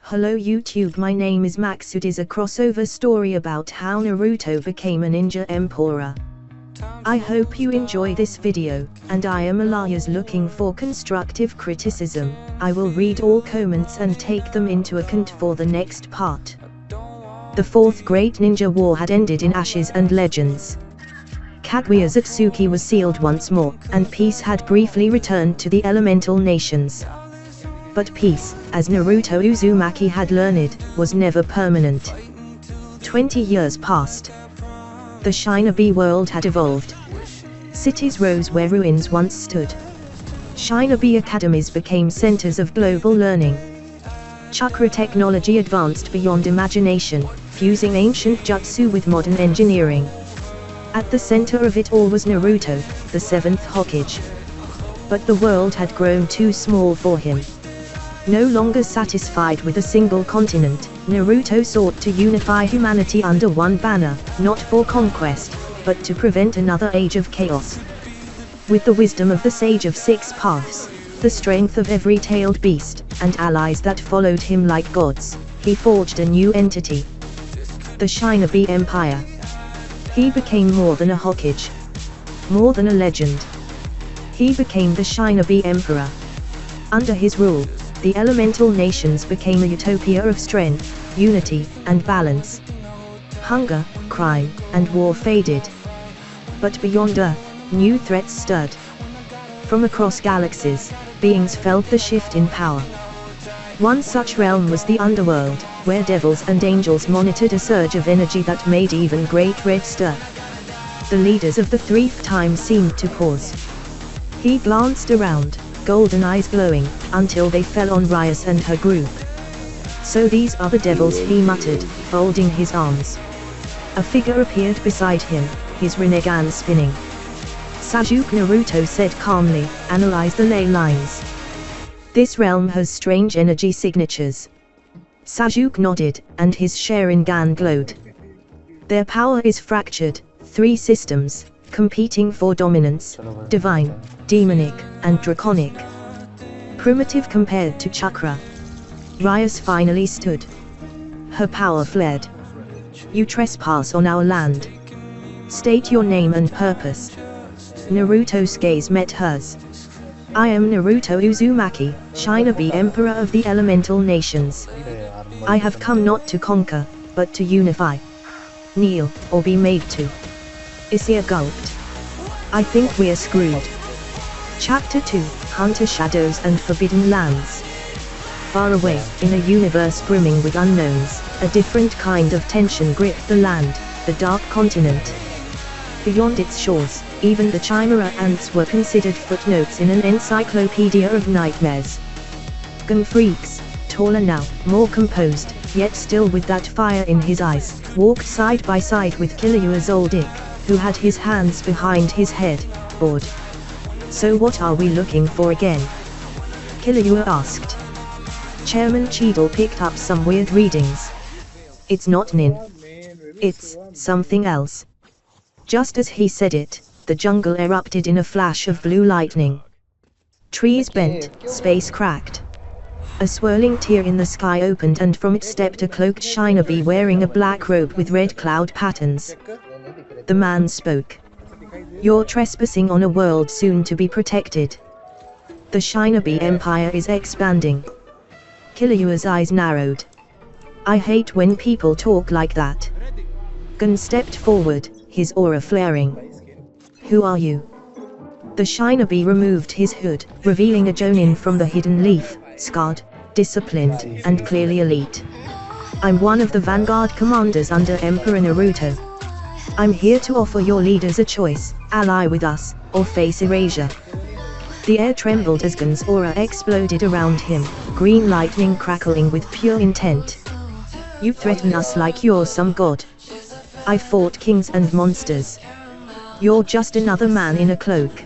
Hello YouTube, my name is Max. It is a crossover story about how Naruto became a ninja emperor. I hope you enjoy this video, and I am Elias looking for constructive criticism. I will read all comments and take them into account for the next part. The fourth great ninja war had ended in ashes and legends. Kaguya Zatsuki was sealed once more, and peace had briefly returned to the elemental nations. But peace, as Naruto Uzumaki had learned, was never permanent. 20 years passed. The Shinobi world had evolved. Cities rose where ruins once stood. Shinobi academies became centers of global learning. Chakra technology advanced beyond imagination, fusing ancient jutsu with modern engineering. At the center of it all was Naruto, the seventh Hokage. But the world had grown too small for him. No longer satisfied with a single continent, Naruto sought to unify humanity under one banner, not for conquest, but to prevent another age of chaos. With the wisdom of the Sage of Six Paths, the strength of every tailed beast, and allies that followed him like gods, he forged a new entity. The Shinobi Empire. He became more than a Hokage. More than a legend. He became the Shinobi Emperor. Under his rule, the elemental nations became a utopia of strength, unity, and balance. Hunger, crime, and war faded. But beyond Earth, new threats stirred. From across galaxies, beings felt the shift in power. One such realm was the underworld, where devils and angels monitored a surge of energy that made even Great Red stir. The leaders of the three time seemed to pause. He glanced around, golden eyes glowing, until they fell on Rias and her group. So these are the devils, he muttered, folding his arms. A figure appeared beside him, his Rinnegan spinning. Sasuke, Naruto said calmly, analyze the ley lines. This realm has strange energy signatures. Sasuke nodded, and his Sharingan glowed. Their power is fractured, three systems, competing for dominance: divine, demonic, and draconic. Primitive compared to chakra. Rias finally stood. Her power flared. You trespass on our land. State your name and purpose. Naruto's gaze met hers. I am Naruto Uzumaki, Shinobi Emperor of the Elemental Nations. I have come not to conquer, but to unify. Kneel, or be made to. Isia gulped. I think we're screwed. Chapter 2, Hunter Shadows and Forbidden Lands. Far away, in a universe brimming with unknowns, a different kind of tension gripped the land, the Dark Continent. Beyond its shores, even the Chimera ants were considered footnotes in an encyclopedia of nightmares. Gun freaks, taller now, more composed, yet still with that fire in his eyes, walked side by side with Killua Zoldyck, who had his hands behind his head, bored. So what are we looking for again? Killua asked. Chairman Cheadle picked up some weird readings. It's not Nin. It's something else. Just as he said it, the jungle erupted in a flash of blue lightning. Trees bent, space cracked. A swirling tear in the sky opened, and from it stepped a cloaked shinobi wearing a black robe with red cloud patterns. The man spoke. You're trespassing on a world soon to be protected. The Shinobi Empire is expanding. Killua's eyes narrowed. I hate when people talk like that. Gun stepped forward, his aura flaring. Who are you? The Shinobi removed his hood, revealing a Jonin from the hidden leaf, scarred, disciplined, and clearly elite. I'm one of the vanguard commanders under Emperor Naruto. I'm here to offer your leaders a choice: ally with us, or face erasure. The air trembled as Gun's aura exploded around him, green lightning crackling with pure intent. You threaten us like you're some god. I fought kings and monsters. You're just another man in a cloak.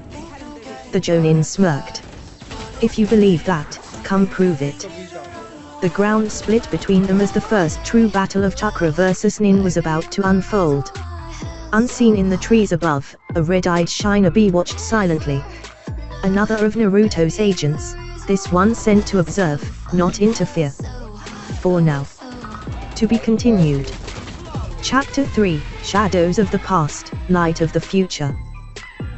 The Jonin smirked. If you believe that, come prove it. The ground split between them as the first true battle of Chakra versus Nin was about to unfold. Unseen in the trees above, a red-eyed Shinobi watched silently. Another of Naruto's agents, this one sent to observe, not interfere. 4 now. To be continued. Chapter 3, Shadows of the Past, Light of the Future.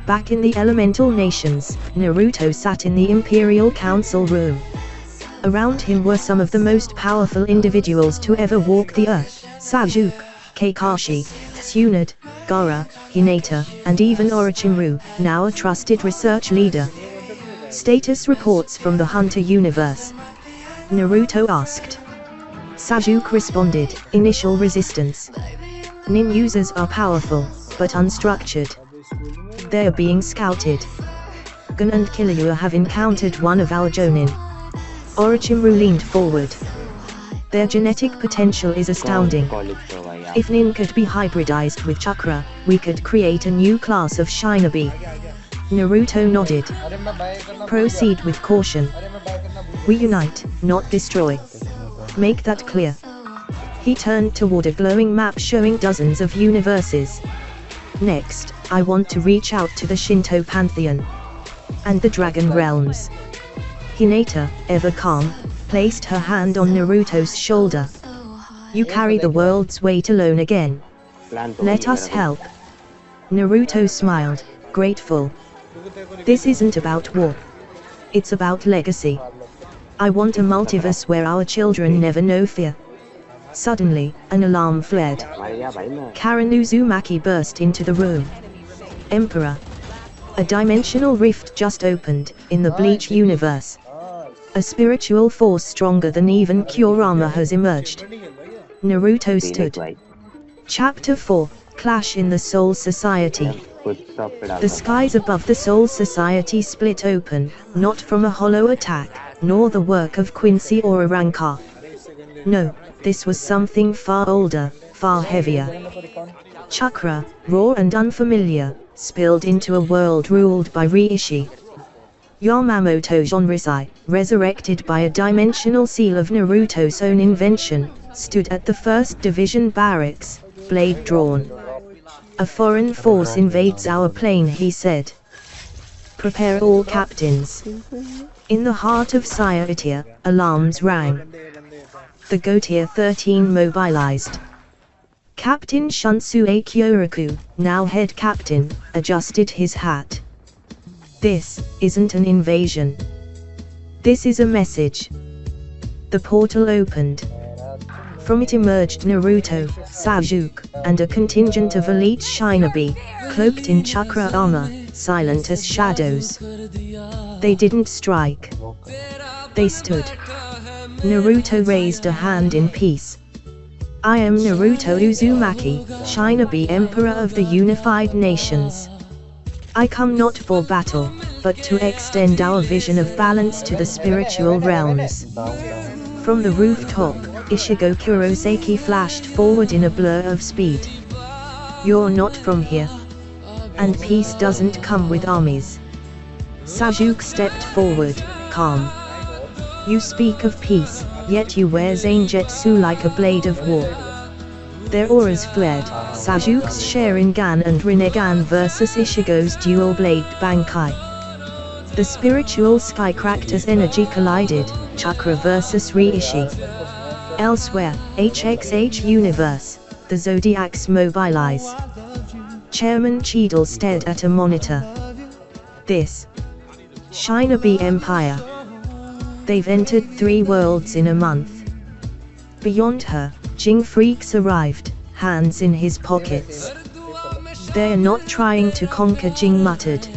Back in the elemental nations, Naruto sat in the Imperial Council room. Around him were some of the most powerful individuals to ever walk the earth: Sasuke, Kakashi, Tsunade, Gaara, Hinata, and even Orochimaru, now a trusted research leader. Status reports from the Hunter universe. Naruto asked. Sasuke responded, initial resistance. Nin users are powerful, but unstructured. They are being scouted. Gun and Killua have encountered one of our Jonin. Orochimaru leaned forward. Their genetic potential is astounding. If Nin could be hybridized with chakra, we could create a new class of shinobi. Naruto nodded. Proceed with caution. We unite, not destroy. Make that clear. He turned toward a glowing map showing dozens of universes. Next, I want to reach out to the Shinto Pantheon and the Dragon Realms. Hinata, ever calm, placed her hand on Naruto's shoulder. You carry the world's weight alone again. Let us help. Naruto smiled, grateful. This isn't about war. It's about legacy. I want a multiverse where our children never know fear. Suddenly, an alarm flared. Karen Uzumaki burst into the room. Emperor. A dimensional rift just opened, in the Bleach universe. A spiritual force stronger than even Kurama has emerged. Naruto stood. Chapter 4, Clash in the Soul Society. The skies above the Soul Society split open, not from a hollow attack, nor the work of Quincy or Arrancar. No, this was something far older, far heavier. Chakra, raw and unfamiliar, spilled into a world ruled by Riishi. Yamamoto Genrisai, resurrected by a dimensional seal of Naruto's own invention, stood at the 1st Division barracks, blade drawn. A foreign force invades our plane, he said. Prepare all captains. In the heart of Saiatia, alarms rang. The Gotier 13 mobilized. Captain Shunsue Kyoraku, now head captain, adjusted his hat. This isn't an invasion. This is a message. The portal opened. From it emerged Naruto, Sasuke, and a contingent of elite shinobi, cloaked in chakra armor, silent as shadows. They didn't strike. They stood. Naruto raised a hand in peace. I am Naruto Uzumaki, Shinobi Emperor of the Unified Nations. I come not for battle, but to extend our vision of balance to the spiritual realms. From the rooftop, Ishigo Kurosaki flashed forward in a blur of speed. You're not from here. And peace doesn't come with armies. Sasuke stepped forward, calm. You speak of peace, yet you wear Zangetsu like a blade of war. Their auras flared, Sasuke's Sharingan and Rinnegan versus Ishigo's dual-blade Bankai. The spiritual sky cracked as energy collided, Chakra versus Riishi. Elsewhere, HXH Universe, the Zodiacs mobilize. Chairman Cheadle stared at a monitor. This Shinobi Empire. They've entered 3 worlds in a month. Beyond her, Jing Freaks arrived, hands in his pockets. They're not trying to conquer, Jing muttered.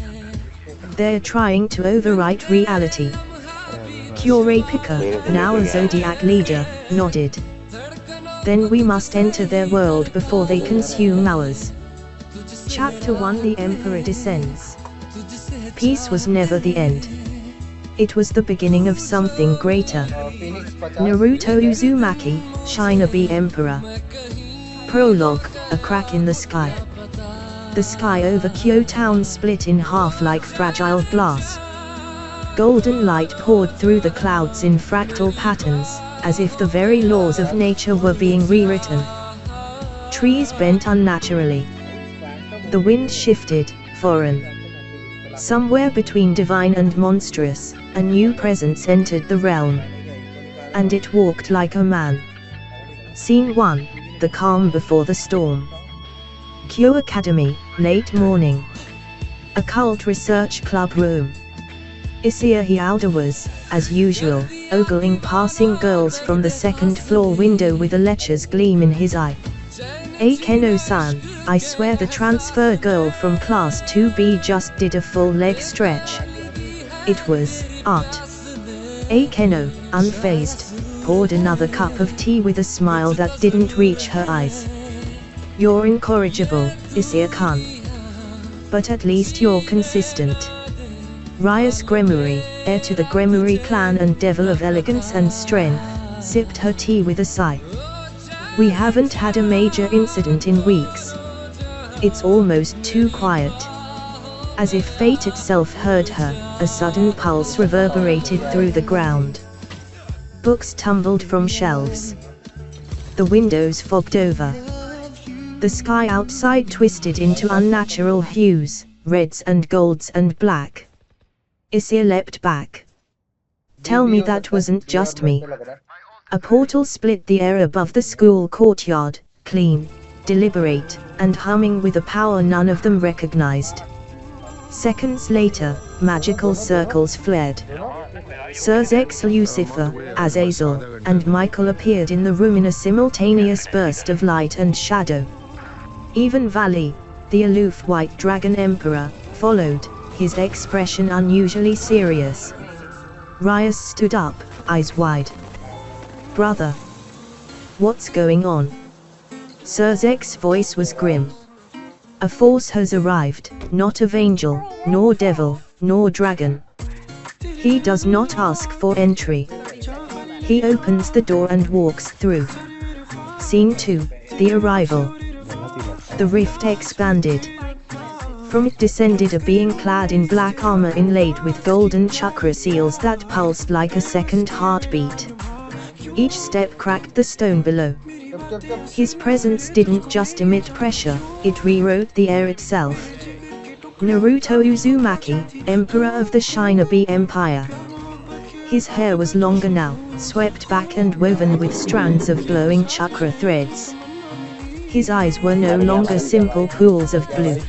They're trying to overwrite reality. Kurapika, now a Zodiac leader, nodded. Then we must enter their world before they consume ours. Chapter 1, The Emperor Descends. Peace was never the end. It was the beginning of something greater. Naruto Uzumaki, Shinobi Emperor. Prologue, a crack in the sky. The sky over Kyo Town split in half like fragile glass. Golden light poured through the clouds in fractal patterns, as if the very laws of nature were being rewritten. Trees bent unnaturally. The wind shifted, foreign. Somewhere between divine and monstrous, a new presence entered the realm. and it walked like a man. Scene 1, the calm before the storm. Kyo Academy, late morning. Occult Research Club room. Isia Hyauda was, as usual, ogling passing girls from the second floor window with a lecher's gleam in his eye. Keno-san, I swear the transfer girl from class 2B just did a full leg stretch. It was art. Keno, unfazed, poured another cup of tea with a smile that didn't reach her eyes. You're incorrigible, Isia-kun. But at least you're consistent. Rias Gremory, heir to the Gremory clan and devil of elegance and strength, sipped her tea with a sigh. We haven't had a major incident in weeks. It's almost too quiet. As if fate itself heard her, a sudden pulse reverberated through the ground. Books tumbled from shelves. The windows fogged over. The sky outside twisted into unnatural hues, reds and golds and black. Isia leapt back. Tell me that wasn't just me. A portal split the air above the school courtyard, clean, deliberate, and humming with a power none of them recognized. Seconds later, magical circles flared. Sirzex Lucifer, Azazel, and Michael appeared in the room in a simultaneous burst of light and shadow. Even Valley, the aloof white dragon emperor, followed, his expression unusually serious. Rias stood up, eyes wide. Brother. What's going on? Sirzek's voice was grim. A force has arrived, not of angel, nor devil, nor dragon. He does not ask for entry. He opens the door and walks through. Scene 2, the arrival. The rift expanded. From it descended a being clad in black armor inlaid with golden chakra seals that pulsed like a second heartbeat. Each step cracked the stone below. His presence didn't just emit pressure, it rewrote the air itself. Naruto Uzumaki, Emperor of the Shinobi Empire. His hair was longer now, swept back and woven with strands of glowing chakra threads. His eyes were no longer simple pools of blue.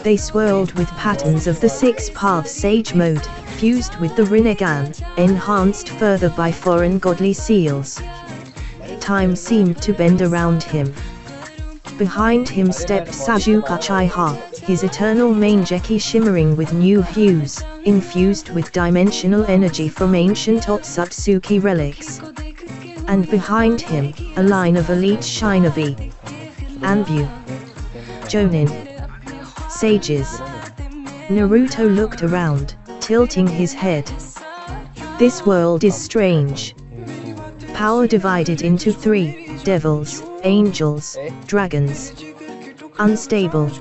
They swirled with patterns of the Six Paths Sage Mode, fused with the Rinnegan, enhanced further by foreign godly seals. Time seemed to bend around him. Behind him stepped Sajuka Chiha, his eternal Mangeki shimmering with new hues, infused with dimensional energy from ancient Otsutsuki relics. And behind him, a line of elite Shinobi. Anbu. Jonin. Sages. Naruto looked around, tilting his head. This world is strange. Power divided into three, devils, angels, dragons. Unstable.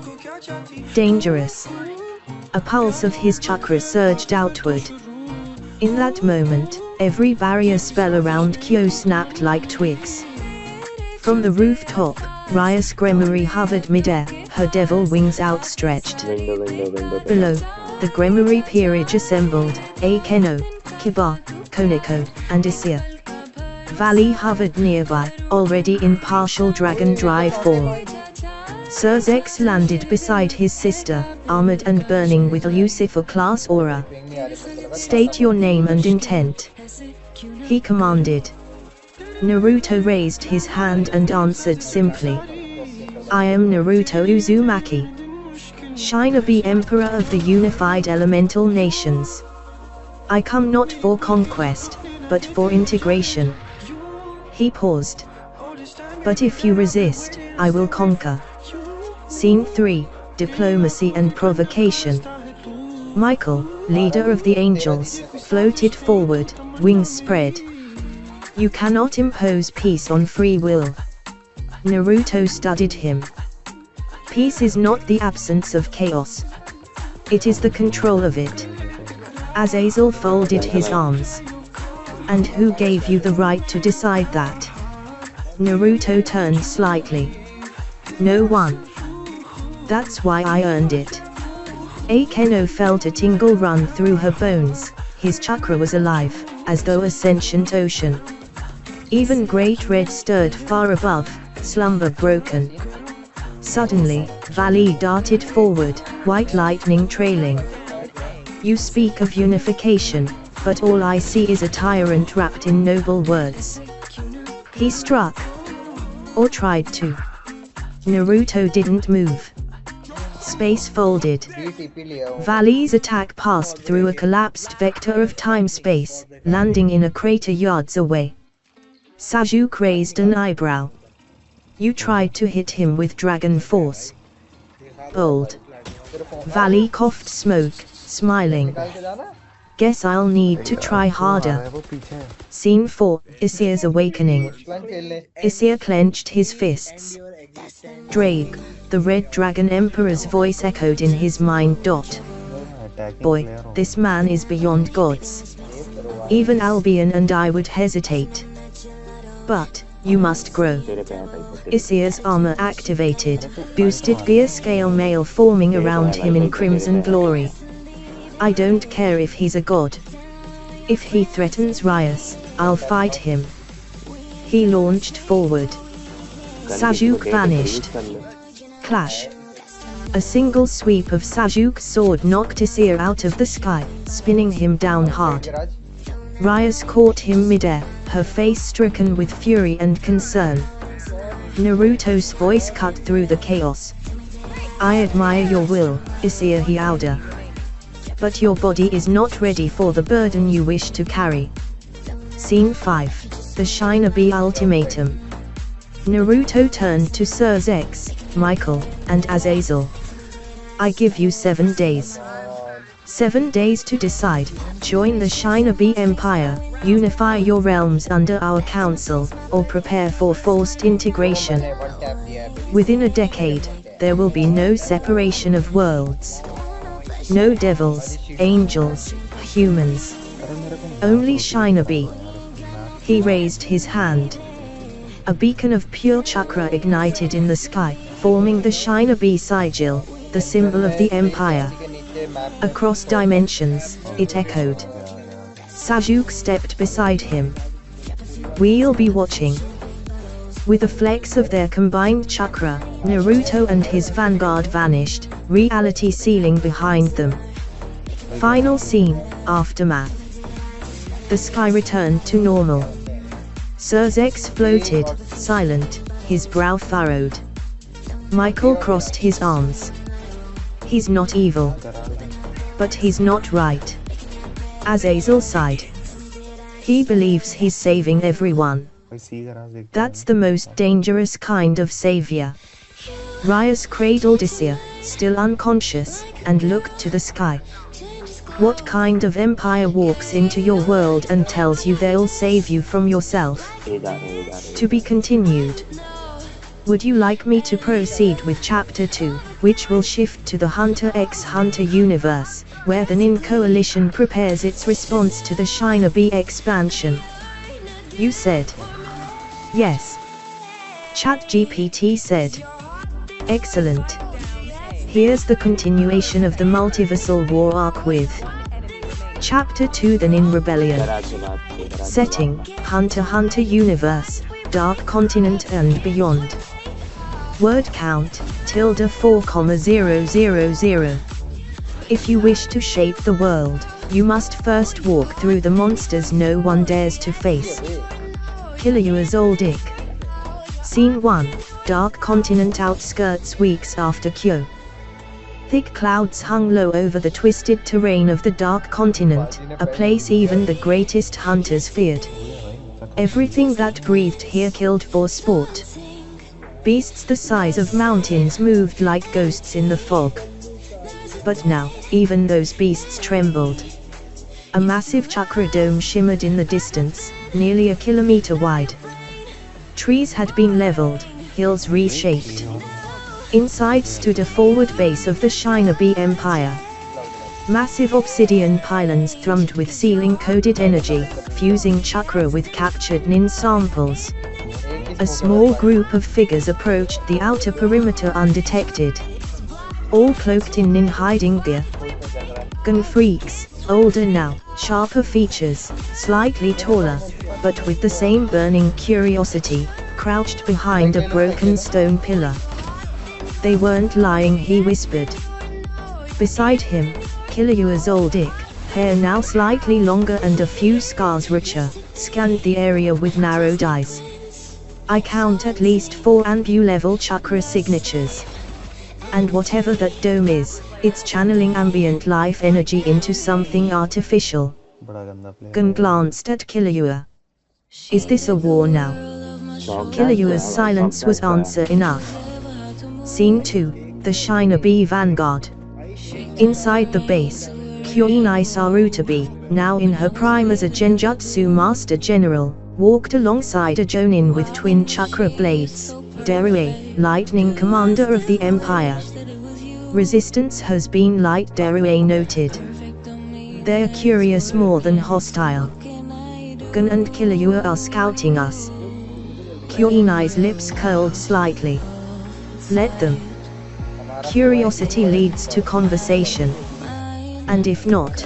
Dangerous. A pulse of his chakra surged outward. In that moment, every barrier spell around Kyo snapped like twigs. From the rooftop, Rias Gremory hovered midair, her devil wings outstretched. Below, the Gremory peerage assembled, Akeno, Kiba, Koneko, and Isia. Valley hovered nearby, already in partial dragon drive form. Sirzex landed beside his sister, armored and burning with Lucifer-class aura. State your name and intent. He commanded. Naruto raised his hand and answered simply. I am Naruto Uzumaki. Shinobi Emperor of the Unified Elemental Nations. I come not for conquest, but for integration. He paused. But if you resist, I will conquer. Scene 3, Diplomacy and Provocation. Michael, leader of the angels, floated forward, wings spread. You cannot impose peace on free will. Naruto studied him. Peace is not the absence of chaos. It is the control of it. Azazel folded his arms. And who gave you the right to decide that? Naruto turned slightly. No one. That's why I earned it. Akeno felt a tingle run through her bones, his chakra was alive. as though a sentient ocean. Even great red stirred far above, slumber broken. Suddenly, Valley darted forward, white lightning trailing. You speak of unification, but all I see is a tyrant wrapped in noble words. He struck. Or tried to. Naruto didn't move. Space folded. Valley's attack passed through a collapsed vector of time-space, landing in a crater yards away. Sasuke raised an eyebrow. You tried to hit him with dragon force. Bold. Valley coughed smoke, smiling. Guess I'll need to try harder. Scene 4, Isaiah's awakening. Isaiah clenched his fists. Drake, the Red Dragon Emperor's voice echoed in his mind. Boy, this man is beyond gods. Even Albion and I would hesitate. But, you must grow. Isaiah's armor activated, boosted gear scale mail forming around him in crimson glory. I don't care if he's a god. If he threatens Rias, I'll fight him. He launched forward. Sasuke vanished. Clash. A single sweep of Sasuke's sword knocked Isaiah out of the sky, spinning him down hard. Rias caught him midair, her face stricken with fury and concern. Naruto's voice cut through the chaos. I admire your will, Isaiah Hiauda. But your body is not ready for the burden you wish to carry. Scene 5, The Shinobi Ultimatum. Naruto turned to Sasuke, Michael, and Azazel. I give you 7 days. 7 days to decide, join the Shinobi Empire, unify your realms under our council, or prepare for forced integration. Within a decade, there will be no separation of worlds. No devils, angels, humans. Only Shinobi. He raised his hand. A beacon of pure chakra ignited in the sky, forming the Shinobi sigil, the symbol of the Empire. Across dimensions, it echoed. Sasuke stepped beside him. We'll be watching. With a flex of their combined chakra, Naruto and his vanguard vanished, reality sealing behind them. Final scene, Aftermath. The sky returned to normal. Sasuke floated, silent, his brow furrowed. Michael crossed his arms. He's not evil. But he's not right. Azazel sighed. He believes he's saving everyone. That's the most dangerous kind of savior. Rias cradled Isaiah, still unconscious, and looked to the sky. What kind of empire walks into your world and tells you they'll save you from yourself? To be continued. Would you like me to proceed with Chapter 2, which will shift to the Hunter x Hunter universe, where the Nin Coalition prepares its response to the Shinobi expansion? You said. Yes. ChatGPT said. Excellent. Here's the continuation of the multiversal war arc with Chapter 2, The Nin Rebellion. Setting, Hunter x Hunter universe, Dark Continent and beyond. Word count, ~4,000. If you wish to shape the world, you must first walk through the monsters no one dares to face. Killua Zoldyck. Scene 1, Dark Continent outskirts weeks after Kyo. Thick clouds hung low over the twisted terrain of the Dark Continent, a place even the greatest hunters feared. Everything that breathed here killed for sport. Beasts the size of mountains moved like ghosts in the fog. But now, even those beasts trembled. A massive chakra dome shimmered in the distance, nearly a kilometer wide. Trees had been leveled, hills reshaped. Inside stood a forward base of the Shinobi Empire. Massive obsidian pylons thrummed with ceiling-coded energy, fusing chakra with captured Nin samples. A small group of figures approached the outer perimeter undetected. All cloaked in Nin hiding gear. Gun freaks, Older now, sharper features, slightly taller, but with the same burning curiosity, crouched behind a broken stone pillar. They weren't lying, he whispered. Beside him, Kilauea's old Dick, hair now slightly longer and a few scars richer, scanned the area with narrowed eyes. I count at least 4 ambu-level chakra signatures. And whatever that dome is, it's channeling ambient life energy into something artificial. Gun glanced at Kilauea. Is this a war now? Kilauea's silence was answer enough. Scene 2, the Shinobi Vanguard. Inside the base, Kuinai Sarutabi, now in her prime as a Genjutsu Master General, walked alongside a Jonin with twin chakra blades, Derue, Lightning Commander of the Empire. Resistance has been light, Derue noted. They're curious more than hostile. Gun and Kilauea are scouting us. Kuinai's lips curled slightly. Let them. Curiosity leads to conversation. And if not?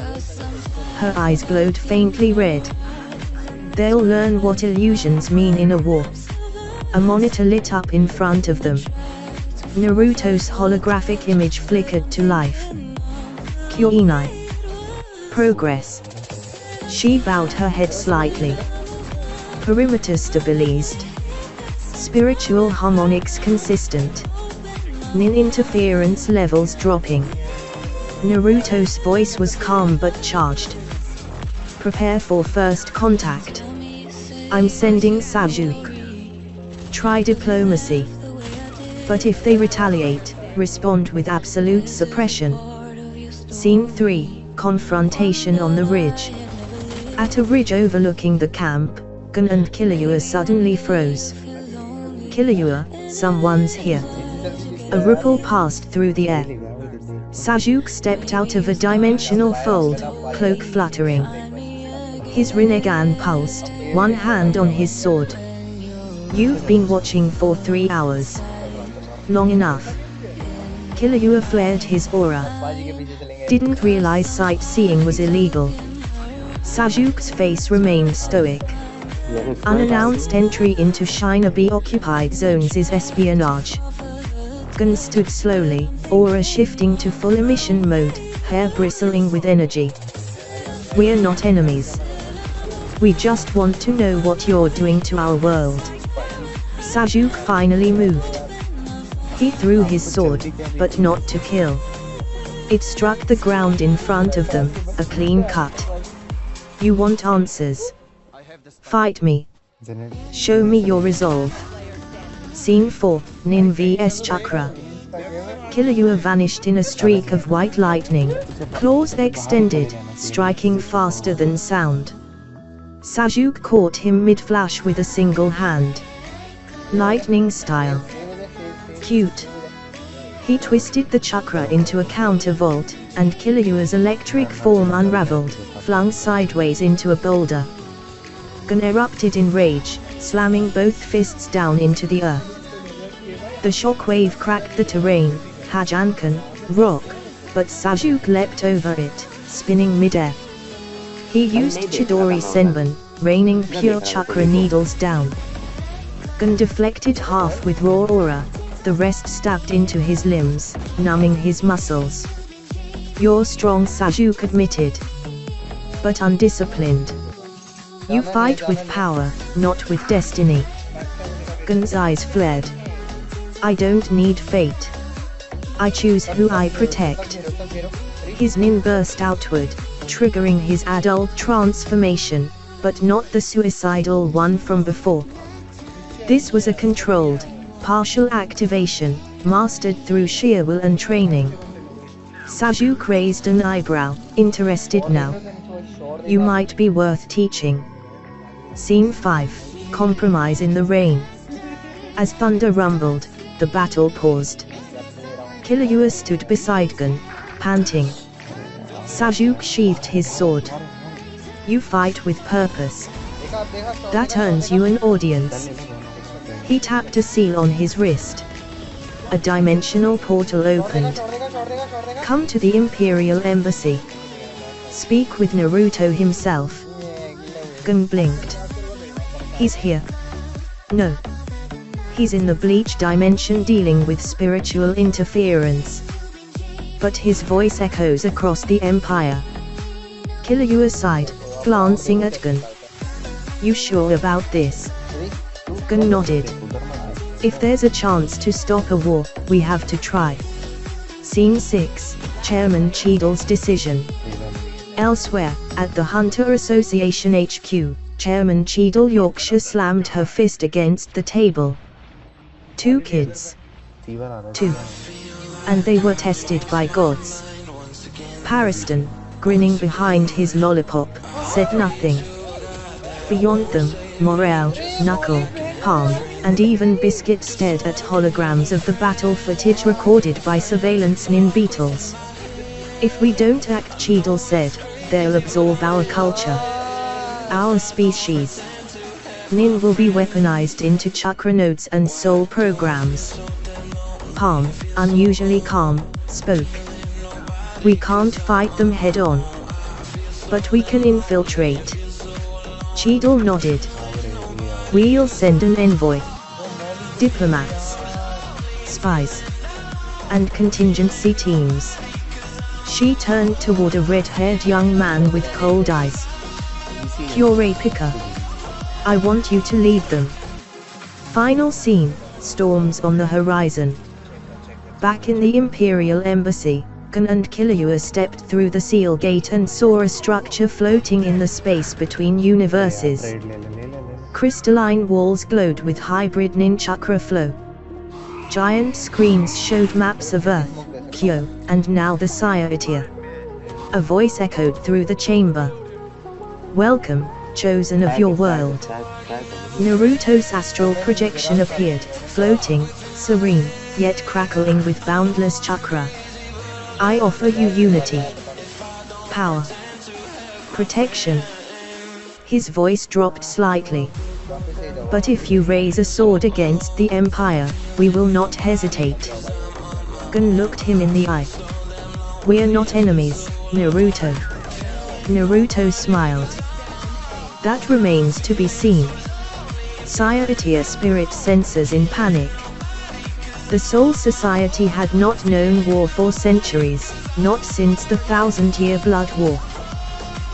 Her eyes glowed faintly red. They'll learn what illusions mean in a war. A monitor lit up in front of them. Naruto's holographic image flickered to life. Kuinai. Progress. She bowed her head slightly. Perimeter stabilized. Spiritual harmonics consistent. Nin interference levels dropping. Naruto's voice was calm but charged. Prepare for first contact. I'm sending Sasuke. Try diplomacy. But if they retaliate, respond with absolute suppression. Scene 3, confrontation on the ridge. At a ridge overlooking the camp, Gun and Kilauea suddenly froze. Kilauea, someone's here. A ripple passed through the air. Sasuke stepped out of a dimensional fold, cloak fluttering. His Rinnegan pulsed, one hand on his sword. You've been watching for 3 hours. Long enough. Kilauea flared his aura. Didn't realize sightseeing was illegal. Sasuke's face remained stoic. Unannounced entry into Shinobi occupied zones is espionage. Gun stood slowly, aura shifting to full emission mode, hair bristling with energy. We're not enemies. We just want to know what you're doing to our world. Sasuke finally moved. He threw his sword, but not to kill. It struck the ground in front of them, a clean cut. You want answers? Fight me. Show me your resolve. Scene 4, Nin vs Chakra. Kilauea vanished in a streak of white lightning, claws extended, striking faster than sound. Sasuke caught him mid-flash with a single hand. Lightning style. Cute. He twisted the chakra into a counter-volt, and Kilauea's electric form unraveled, flung sideways into a boulder. Gun erupted in rage, slamming both fists down into the earth. The shockwave cracked the terrain, Hajankan, rock, but Sasuke leapt over it, spinning mid-air. He used Chidori Senbon, raining pure chakra needles down. Gun deflected half with raw aura, the rest stabbed into his limbs, numbing his muscles. You're strong, Sasuke admitted. But undisciplined. You fight with power, not with destiny. Gun's eyes flared. I don't need fate. I choose who I protect. His nin burst outward, triggering his adult transformation, but not the suicidal one from before. This was a controlled, partial activation, mastered through sheer will and training. Sasuke raised an eyebrow, interested now. You might be worth teaching. Scene 5, Compromise in the Rain. As thunder rumbled, the battle paused. Kilauea stood beside Gun, panting. Sasuke sheathed his sword. You fight with purpose. That earns you an audience. He tapped a seal on his wrist. A dimensional portal opened. Come to the Imperial Embassy. Speak with Naruto himself. Gun blinked. He's here. No. He's in the Bleach dimension dealing with spiritual interference. But his voice echoes across the Empire. Killua sighed, glancing at Gun. You sure about this? Gun nodded. If there's a chance to stop a war, we have to try. Scene 6, Chairman Cheadle's decision. Elsewhere, at the Hunter Association HQ, Chairman Cheadle Yorkshire slammed her fist against the table. 2 kids. 2. And they were tested by gods. Pariston, grinning behind his lollipop, said nothing. Beyond them, Morel, Knuckle, Palm, and even Biscuit stared at holograms of the battle footage recorded by surveillance Nin beetles. If we don't act, Cheadle said, they'll absorb our culture. Our species. Nin will be weaponized into chakra nodes and soul programs. Palm, unusually calm, spoke. We can't fight them head on. But we can infiltrate. Cheadle nodded. We'll send an envoy. Diplomats. Spies. And contingency teams. She turned toward a red-haired young man with cold eyes. Kurapika. I want you to lead them. Final scene, storms on the horizon. Back in the Imperial Embassy, Gun and Killua stepped through the seal gate and saw a structure floating in the space between universes. Crystalline walls glowed with hybrid Nin chakra flow. Giant screens showed maps of Earth, Kyo, and now the Sciatia. A voice echoed through the chamber. Welcome, chosen of your world. Naruto's astral projection appeared, floating, serene, yet crackling with boundless chakra. I offer you unity. Power. Protection. His voice dropped slightly. But if you raise a sword against the Empire, we will not hesitate. Gun looked him in the eye. We're not enemies, Naruto. Naruto smiled. That remains to be seen. Sciatia spirit senses in panic. The Soul Society had not known war for centuries, not since the 1,000-year Blood War.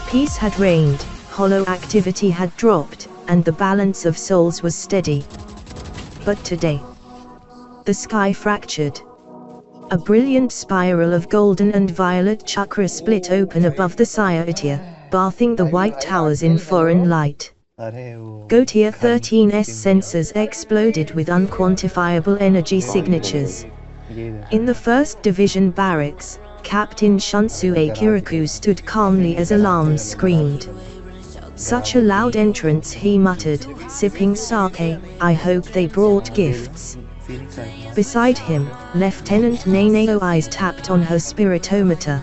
Peace had reigned, hollow activity had dropped, and the balance of souls was steady. But today, the sky fractured. A brilliant spiral of golden and violet chakra split open above the Sciatia, bathing the white towers in foreign light. Tier 13's sensors exploded with unquantifiable energy signatures. In the 1st Division barracks, Captain Shunsue Kirikou stood calmly as alarms screamed. Such a loud entrance, he muttered, sipping sake. I hope they brought gifts. Beside him, Lieutenant Nanao eyes tapped on her spiritometer.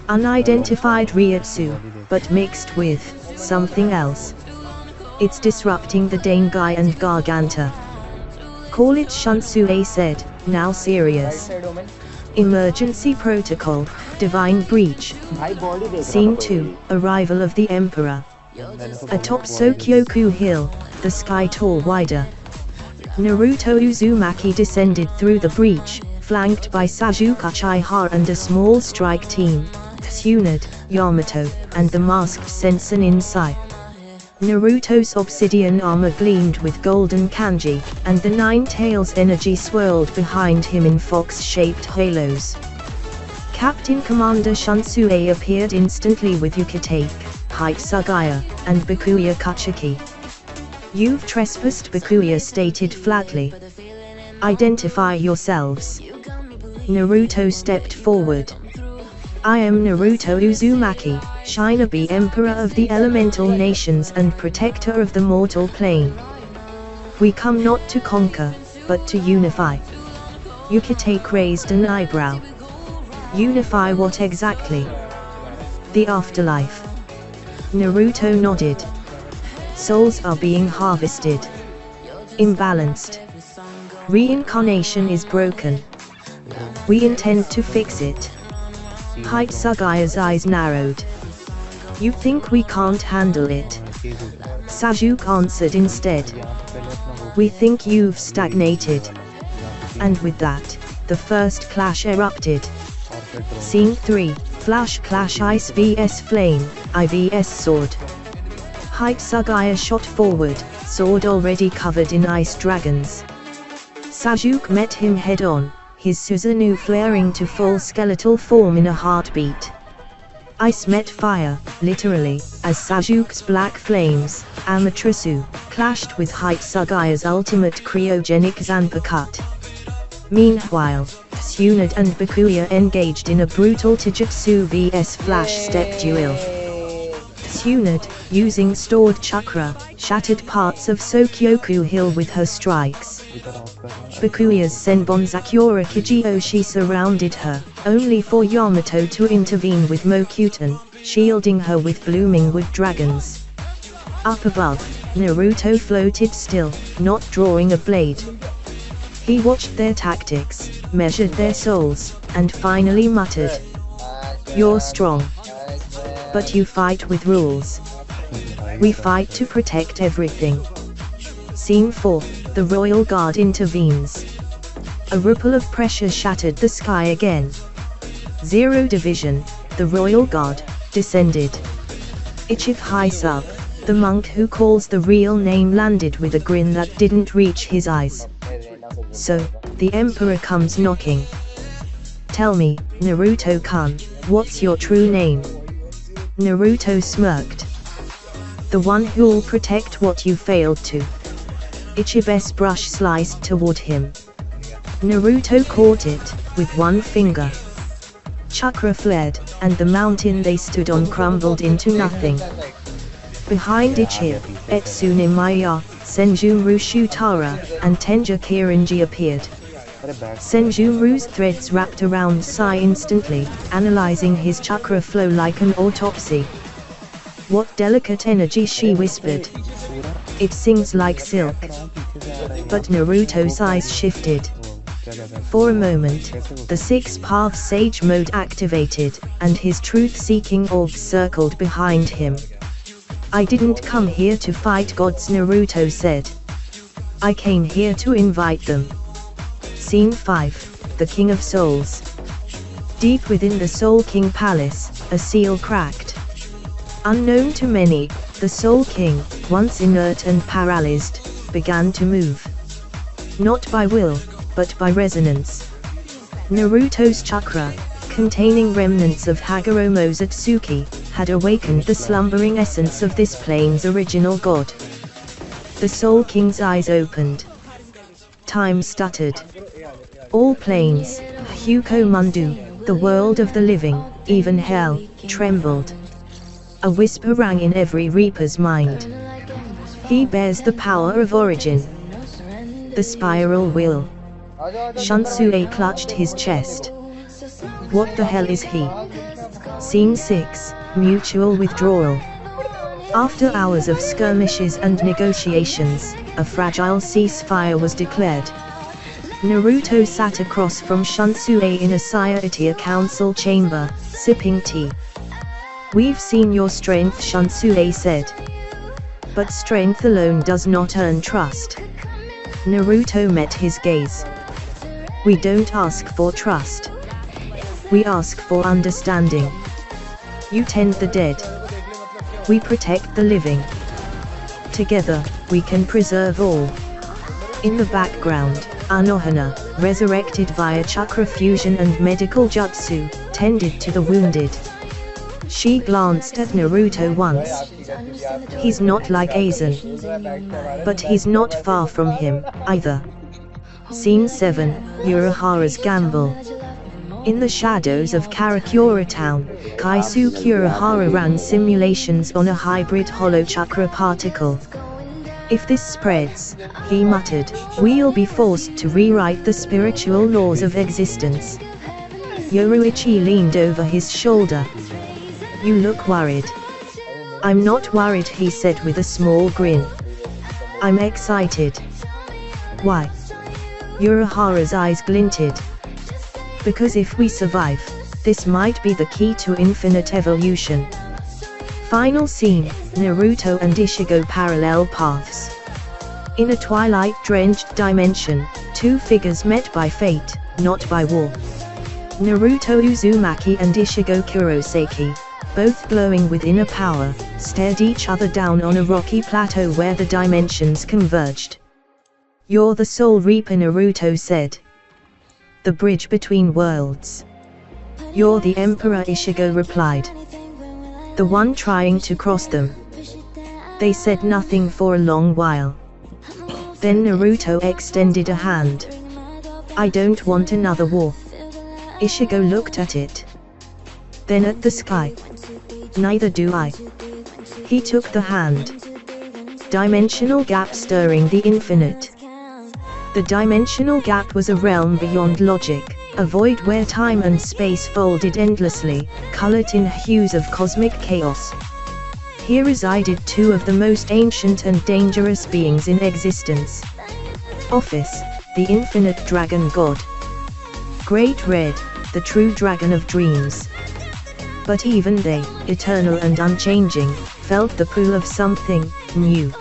Unidentified Ryutsu, but mixed with something else. It's disrupting the Dangai and Garganta. Call it, Shunsue said, now serious. Emergency protocol, divine breach. Scene 2, arrival of the Emperor. Atop Sokyoku Hill, the sky tore wider. Naruto Uzumaki descended through the breach, flanked by Sasuke Uchiha and a small strike team, Tsunade, Yamato, and the masked sensei Ninsai. Naruto's obsidian armor gleamed with golden kanji, and the Nine Tails energy swirled behind him in fox-shaped halos. Captain Commander Shunsue appeared instantly with Yukitake, Hitsugaya, and Bakuya Kuchiki. You've trespassed, Bakuya stated flatly. Identify yourselves. Naruto stepped forward. I am Naruto Uzumaki, Shinobi Emperor of the Elemental Nations and Protector of the Mortal Plane. We come not to conquer, but to unify. Yukitake raised an eyebrow. Unify what exactly? The afterlife. Naruto nodded. Souls are being harvested. Imbalanced. Reincarnation is broken. We intend to fix it. Hitsugaya's eyes narrowed. You think we can't handle it? Sasuke answered instead. We think you've stagnated. And with that, the first clash erupted. Scene 3, Flash Clash Ice vs Flame, I vs Sword. Hitsugaya shot forward, sword already covered in ice dragons. Sasuke met him head-on, his Susanoo flaring to full skeletal form in a heartbeat. Ice met fire, literally, as Sasuke's black flames, Amaterasu, clashed with Hitsugaya's ultimate cryogenic Zanpakuto. Meanwhile, Tsunade and Byakuya engaged in a brutal Taijutsu vs Flash step duel. Tsunade, using stored chakra, shattered parts of Sokyoku Hill with her strikes. Byakuya's Senbonzakura Kijiyoshi surrounded her, only for Yamato to intervene with Mokuton, shielding her with blooming wood dragons. Up above, Naruto floated still, not drawing a blade. He watched their tactics, measured their souls, and finally muttered, "You're strong. But you fight with rules. We fight to protect everything." Scene 4, the Royal Guard intervenes. A ripple of pressure shattered the sky again. Zero Division, the Royal Guard, descended. Ichiv Hisub, the monk who calls the real name, landed with a grin that didn't reach his eyes. So, the Emperor comes knocking. "Tell me, Naruto-kun, what's your true name?" Naruto smirked. "The one who'll protect what you failed to." Ichibe's brush sliced toward him. Naruto caught it, with one finger. Chakra fled, and the mountain they stood on crumbled into nothing. Behind Ichib, Etsune Maya, Senjutsu Shutara, and Tenja Kirinji appeared. Senjutsu's threads wrapped around Sai instantly, analyzing his chakra flow like an autopsy. "What delicate energy," she whispered. "It sings like silk." But Naruto's eyes shifted. For a moment, the six-path sage mode activated, and his truth-seeking orbs circled behind him. "I didn't come here to fight gods," Naruto said. "I came here to invite them." Scene 5, the King of Souls. Deep within the Soul King Palace, a seal cracked. Unknown to many, the Soul King, once inert and paralyzed, began to move. Not by will, but by resonance. Naruto's chakra, containing remnants of Hagoromo's Atsuki, had awakened the slumbering essence of this plane's original god. The Soul King's eyes opened. Time stuttered. All planes, Huko Mundu, the world of the living, even hell, trembled. A whisper rang in every Reaper's mind. "He bears the power of origin. The spiral will." Shunsue clutched his chest. "What the hell is he?" Scene 6, mutual withdrawal. After hours of skirmishes and negotiations, a fragile ceasefire was declared. Naruto sat across from Shunsue in a Saiyatia council chamber, sipping tea. "We've seen your strength," Shunsue said. "But strength alone does not earn trust." Naruto met his gaze. "We don't ask for trust. We ask for understanding. You tend the dead. We protect the living. Together, we can preserve all." In the background, Anohana, resurrected via chakra fusion and medical jutsu, tended to the wounded. She glanced at Naruto once. He's not like Aizen. But he's not far from him, either. Scene 7, Urahara's Gamble. In the shadows of Karakura town, Kaisuke Urahara ran simulations on a hybrid hollow chakra particle. "If this spreads," he muttered, "we'll be forced to rewrite the spiritual laws of existence." Yoruichi leaned over his shoulder. "You look worried." "I'm not worried," he said with a small grin. "I'm excited." "Why?" Urahara's eyes glinted. "Because if we survive, this might be the key to infinite evolution. Final scene, Naruto and Ichigo parallel paths. In a twilight-drenched dimension, two figures met by fate, not by war. Naruto Uzumaki and Ichigo Kurosaki, both glowing with inner power, stared each other down on a rocky plateau where the dimensions converged. "You're the Soul Reaper," Naruto said. "The bridge between worlds." "You're the Emperor," Ichigo replied. "The one trying to cross them." They said nothing for a long while. Then Naruto extended a hand. "I don't want another war." Ichigo looked at it. Then at the sky. "Neither do I." He took the hand. Dimensional gap stirring the infinite. The dimensional gap was a realm beyond logic, a void where time and space folded endlessly, colored in hues of cosmic chaos. Here resided two of the most ancient and dangerous beings in existence. Office, the infinite dragon god. Great Red, the true dragon of dreams. But even they, eternal and unchanging, felt the pull of something new.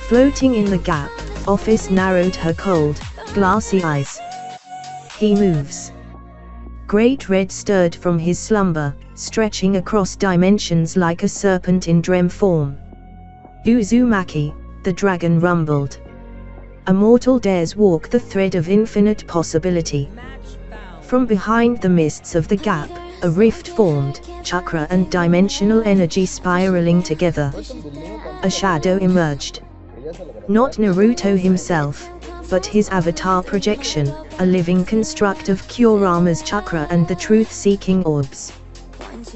Floating in the gap, Office narrowed her cold, glassy eyes. "He moves." Great Red stirred from his slumber, stretching across dimensions like a serpent in dream form. "Uzumaki," the dragon rumbled. "A mortal dares walk the thread of infinite possibility." From behind the mists of the gap, a rift formed, chakra and dimensional energy spiraling together. A shadow emerged. Not Naruto himself, but his avatar projection, a living construct of Kurama's chakra and the truth-seeking orbs.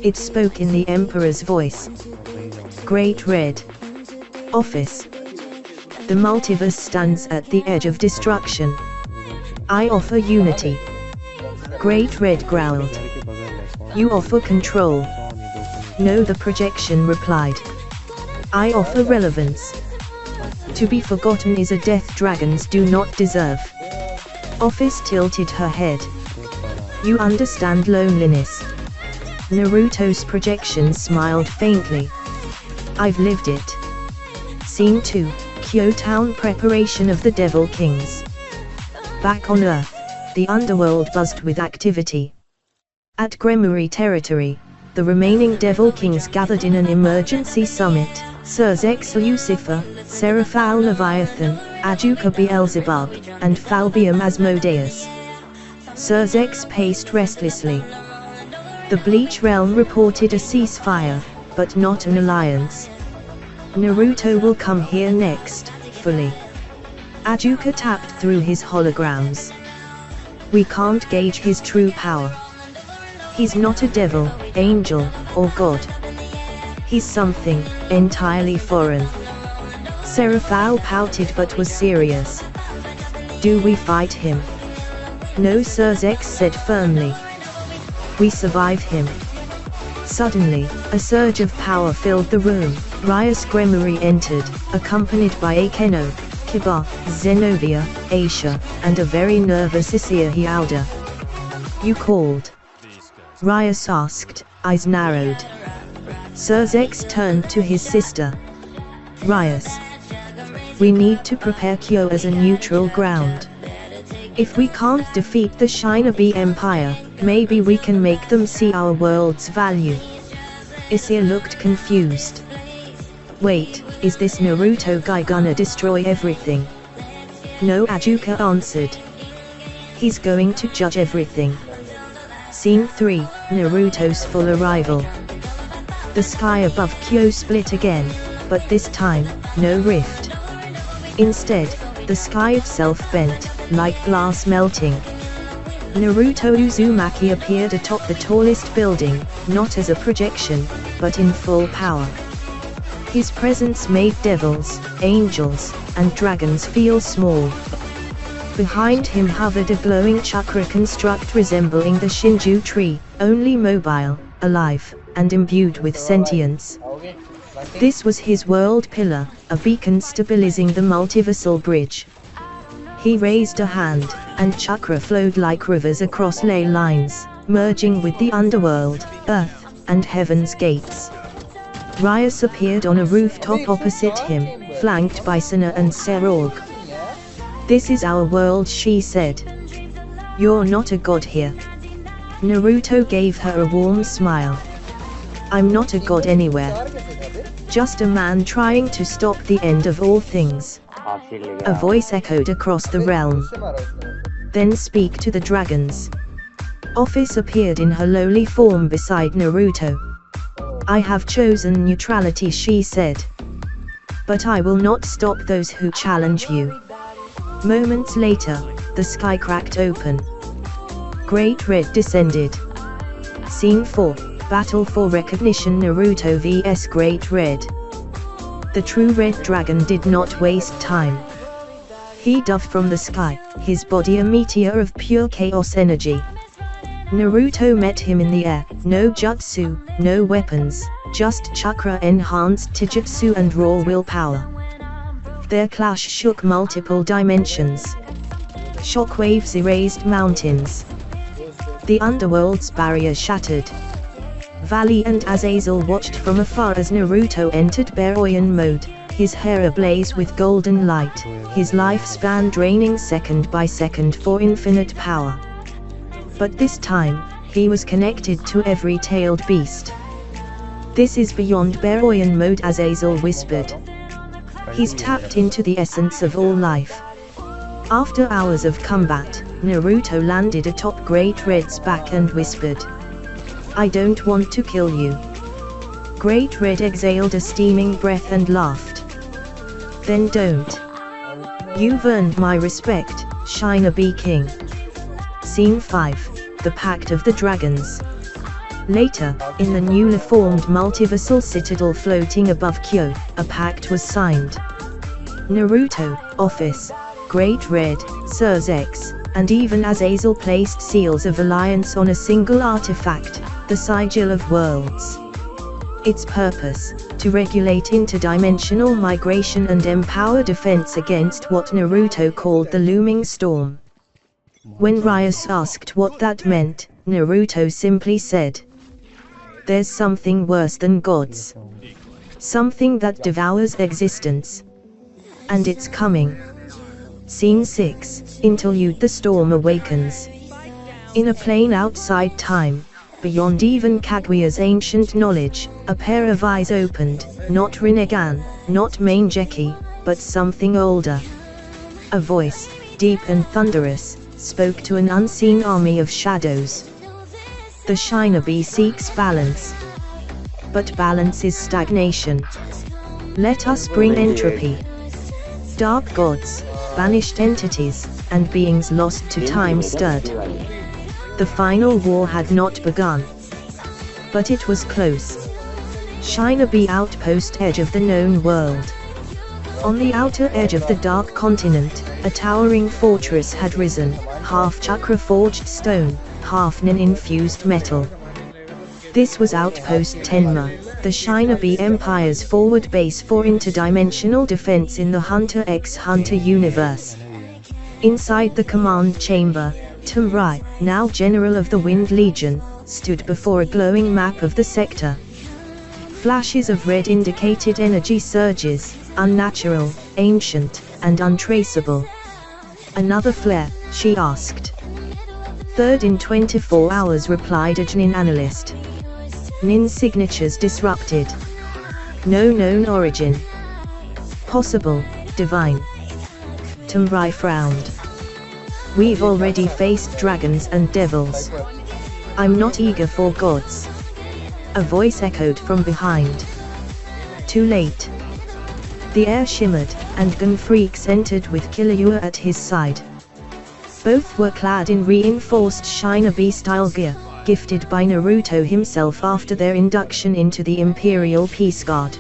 It spoke in the Emperor's voice. "Great Red. Office. The multiverse stands at the edge of destruction. I offer unity." Great Red growled. "You offer control." "No," the projection replied. "I offer relevance. To be forgotten is a death dragons do not deserve." Office tilted her head. "You understand loneliness." Naruto's projection smiled faintly. "I've lived it." Scene 2, Kyo Town. Preparation of the Devil Kings. Back on Earth, the underworld buzzed with activity. At Gremory territory, the remaining Devil Kings gathered in an emergency summit. Serzex Lucifer, Seraphal Leviathan, Ajuka Beelzebub, and Falbium Asmodeus. Serzex paced restlessly. The Bleach Realm reported a ceasefire, but not an alliance. "Naruto will come here next, fully." Ajuka tapped through his holograms. "We can't gauge his true power. He's not a devil, angel, or god. He's something entirely foreign." Seraphal pouted but was serious. "Do we fight him?" "No," Serzex said firmly. "We survive him." Suddenly, a surge of power filled the room. Rias Gremory entered, accompanied by Akeno, Kiba, Zenobia, Aisha, and a very nervous Isia Hiauda. "You called?" Rias asked, eyes narrowed. Serzex turned to his sister. "Rias. We need to prepare Kyo as a neutral ground. If we can't defeat the Shinobi Empire, maybe we can make them see our world's value." Isia looked confused. "Wait, is this Naruto guy gonna destroy everything?" "No," Ajuka answered. "He's going to judge everything." Scene 3, Naruto's full arrival. The sky above Kyo split again, but this time, no rift. Instead, the sky itself bent, like glass melting. Naruto Uzumaki appeared atop the tallest building, not as a projection, but in full power. His presence made devils, angels, and dragons feel small. Behind him hovered a glowing chakra construct resembling the Shinju tree, only mobile, alive, and imbued with sentience. This was his world pillar, a beacon stabilizing the multiversal bridge. He raised a hand, and chakra flowed like rivers across ley lines, merging with the underworld, earth, and heaven's gates. Rias appeared on a rooftop opposite him, flanked by Sana and Serorg. "This is our world," she said. "You're not a god here." Naruto gave her a warm smile. "I'm not a god anywhere. Just a man trying to stop the end of all things." A voice echoed across the realm. "Then speak to the dragons." Office appeared in her lowly form beside Naruto. "I have chosen neutrality," she said. "But I will not stop those who challenge you." Moments later, the sky cracked open. Great Red descended. Scene 4, Battle for Recognition, Naruto vs Great Red. The true Red Dragon did not waste time. He dove from the sky, his body a meteor of pure chaos energy. Naruto met him in the air, no jutsu, no weapons, just chakra-enhanced taijutsu and raw willpower. Their clash shook multiple dimensions. Shockwaves erased mountains. The underworld's barrier shattered. Valley and Azazel watched from afar as Naruto entered Baryoyan mode, his hair ablaze with golden light, his lifespan draining second by second for infinite power. But this time, he was connected to every tailed beast. "This is beyond Baryoyan mode," Azazel whispered. "He's tapped into the essence of all life." After hours of combat, Naruto landed atop Great Red's back and whispered, "I don't want to kill you." Great Red exhaled a steaming breath and laughed. "Then don't. You've earned my respect, Shinobi King." Scene 5, The Pact of the Dragons. Later, in the newly formed multiversal citadel floating above Kyo, a pact was signed. Naruto, Office, Great Red, Surzex, and even Azazel placed seals of alliance on a single artifact, the Sigil of Worlds. Its purpose, to regulate interdimensional migration and empower defense against what Naruto called the looming storm. When Rias asked what that meant, Naruto simply said, "There's something worse than gods. Something that devours existence. And it's coming." Scene 6, Interlude, The Storm Awakens. In a plane outside time, beyond even Kaguya's ancient knowledge, a pair of eyes opened, not Rinnegan, not Mangeki, but something older. A voice, deep and thunderous, spoke to an unseen army of shadows. "The Shinobi seeks balance. But balance is stagnation. Let us bring entropy. Dark gods, banished entities, and beings lost to time stirred." The final war had not begun. But it was close. Shinobi outpost, edge of the known world. On the outer edge of the Dark Continent, a towering fortress had risen, half chakra-forged stone, half nin-infused metal. This was Outpost Tenma, the Shinobi Empire's forward base for interdimensional defense in the Hunter x Hunter universe. Inside the command chamber, Tumrai, now General of the Wind Legion, stood before a glowing map of the sector. Flashes of red indicated energy surges, unnatural, ancient, and untraceable. "Another flare?" she asked. "Third in 24 hours," replied a Jnin analyst. "Nin signatures disrupted. No known origin. Possible, divine." Tumrai frowned. "We've already faced dragons and devils. I'm not eager for gods." A voice echoed from behind. "Too late." The air shimmered, and Gun Freaks entered with Killua at his side. Both were clad in reinforced Shinobi-style gear, gifted by Naruto himself after their induction into the Imperial Peace Guard.